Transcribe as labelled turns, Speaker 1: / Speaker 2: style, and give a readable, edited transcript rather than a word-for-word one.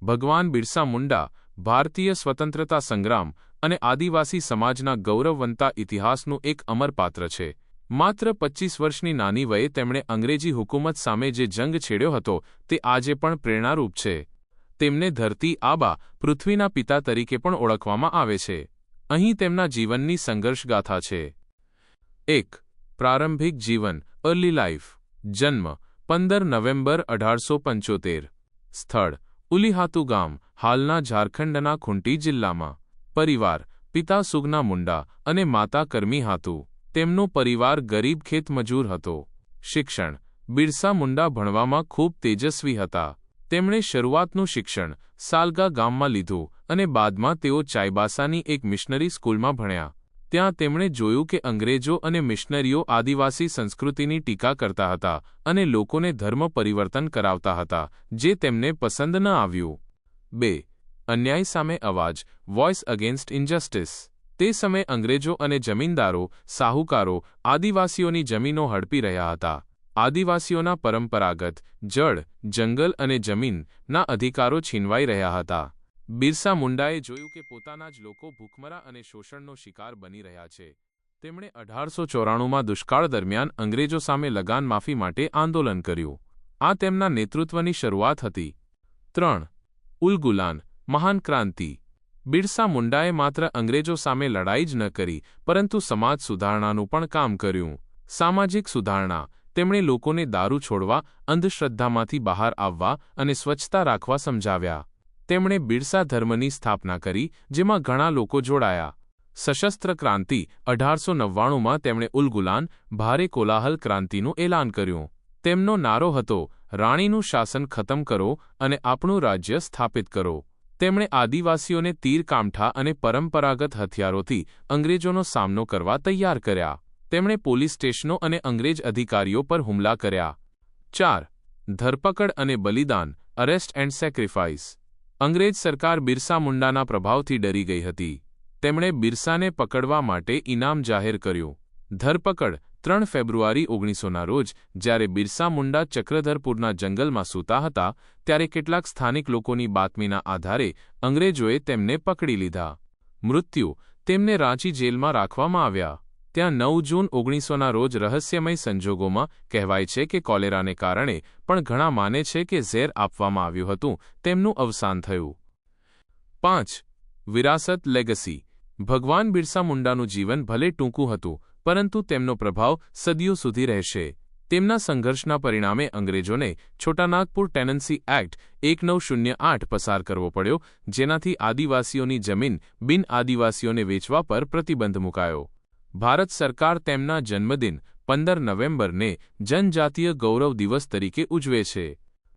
Speaker 1: ભગવાન બિરસા મુંડા ભારતીય સ્વતંત્રતા સંગ્રામ અને આદિવાસી સમાજના ગૌરવવંતા ઇતિહાસનું એક અમર પાત્ર છે. માત્ર 25 વર્ષની નાની વયે તેમણે અંગ્રેજી હુકુમત સામે જે જંગ છેડ્યો હતો તે આજે પણ પ્રેરણારૂપ છે. તેમને ધરતી આબા, પૃથ્વીના પિતા તરીકે પણ ઓળખવામાં આવે છે. અહીં તેમના જીવનની સંઘર્ષગાથા છે. 1. પ્રારંભિક જીવન અર્લી લાઈફ. જન્મ 15 નવેમ્બર 1875. સ્થળ ઉલીહાતુ ગામ, હાલના ઝારખંડના ખૂંટી જિલ્લામાં. પરિવાર પિતા સુગના મુંડા અને માતા કરમી હાતુ. તેમનો પરિવાર ગરીબ ખેતમજૂર હતો. શિક્ષણ બિરસા મુંડા ભણવામાં ખૂબ તેજસ્વી હતા. તેમણે શરૂઆતનું શિક્ષણ સાલગા ગામમાં લીધું અને બાદમાં તેઓ ચાઈબાસાની એક મિશનરી સ્કૂલમાં ભણ્યા. ત્યાં તેમણે જોયું કે અંગ્રેજો અને મિશનરીઓ આદિવાસી સંસ્કૃતિની ટીકા કરતા હતા અને લોકોને ધર્મ પરિવર્તન કરાવતા હતા, જે તેમને પસંદ ન આવ્યું. 2. અન્યાય સામે અવાજ વોઇસ અગેન્સ્ટ ઇનજસ્ટિસ. તે સમયે અંગ્રેજો અને જમીનદારો, સાહુકારો આદિવાસીઓની જમીનો હડપી રહ્યા હતા. આદિવાસીઓના પરંપરાગત જળ, જંગલ અને જમીનના અધિકારો છીનવાઈ રહ્યા હતા. બિરસા મુંડાએ જોયું કે પોતાના જ લોકો ભૂખમરા અને શોષણનો શિકાર બની રહ્યા છે. તેમણે 1894માં દુષ્કાળ દરમિયાન અંગ્રેજો સામે લગાન માફી માટે આંદોલન કર્યું. આ તેમના નેતૃત્વની શરૂઆત હતી. 3. ઉલગુલાન મહાન ક્રાંતિ. બિરસા મુંડાએ માત્ર અંગ્રેજો સામે લડાઈ જ ન કરી, પરંતુ સમાજ સુધારણાનું પણ કામ કર્યું. સામાજિક સુધારણા તેમણે લોકોને દારૂ છોડવા, અંધશ્રદ્ધામાંથી બહાર આવવા અને સ્વચ્છતા રાખવા સમજાવ્યા. તેમણે બિરસા ધર્મની સ્થાપના કરી, જેમાં ઘણા લોકો જોડાયા. સશસ્ત્ર ક્રાંતિ 1899માં તેમણે ઉલગુલાન, ભારે કોલાહલ ક્રાંતિનું એલાન કર્યું. તેમનો નારો હતો, રાણીનું શાસન ખતમ કરો અને આપણું રાજ્ય સ્થાપિત કરો. તેમણે આદિવાસીઓને તીરકામઠા અને પરંપરાગત હથિયારોથી અંગ્રેજોનો સામનો કરવા તૈયાર કર્યા. તેમણે પોલીસ સ્ટેશનો અને અંગ્રેજ અધિકારીઓ પર હુમલા કર્યા. 4. ધરપકડ અને બલિદાન અરેસ્ટ એન્ડ સેક્રિફાઈસ. અંગ્રેજ સરકાર બિરસા મુંડાના પ્રભાવથી ડરી ગઈ હતી. તેમણે બિરસાને પકડવા માટે ઇનામ જાહેર કર્યું. ધરપકડ 3 ફેબ્રુઆરી 1900ના રોજ જ્યારે બિરસા મુંડા ચક્રધરપુરના જંગલમાં સૂતા હતા, ત્યારે કેટલાક સ્થાનિક લોકોની બાતમીના આધારે અંગ્રેજોએ તેમને પકડી લીધા. મૃત્યુ તેમને રાંચી જેલમાં રાખવામાં આવ્યા. ત્યાં 9 જૂન 1900ના રોજ રહસ્યમય સંજોગોમાં કહેવાય છે કે કોલેરાને કારણે, પણ ઘણા માને છે કે ઝેર આપવામાં આવ્યું હતું, તેમનું અવસાન થયું. 5. વિરાસત લેગસી. ભગવાન બિરસા મુંડાનું જીવન ભલે ટૂંકું હતું, પરંતુ તેમનો પ્રભાવ સદીઓ સુધી રહેશે. તેમના સંઘર્ષના પરિણામે અંગ્રેજોને છોટાનાગપુર ટેનન્સી એક્ટ 1908 પસાર કરવો પડ્યો, જેનાથી આદિવાસીઓની જમીન બિન આદિવાસીઓને વેચવા પર પ્રતિબંધ મુકાયો. ભારત સરકાર તેમના જન્મદિન 15 નવેમ્બરને જનજાતીય ગૌરવ દિવસ તરીકે ઉજવે છે.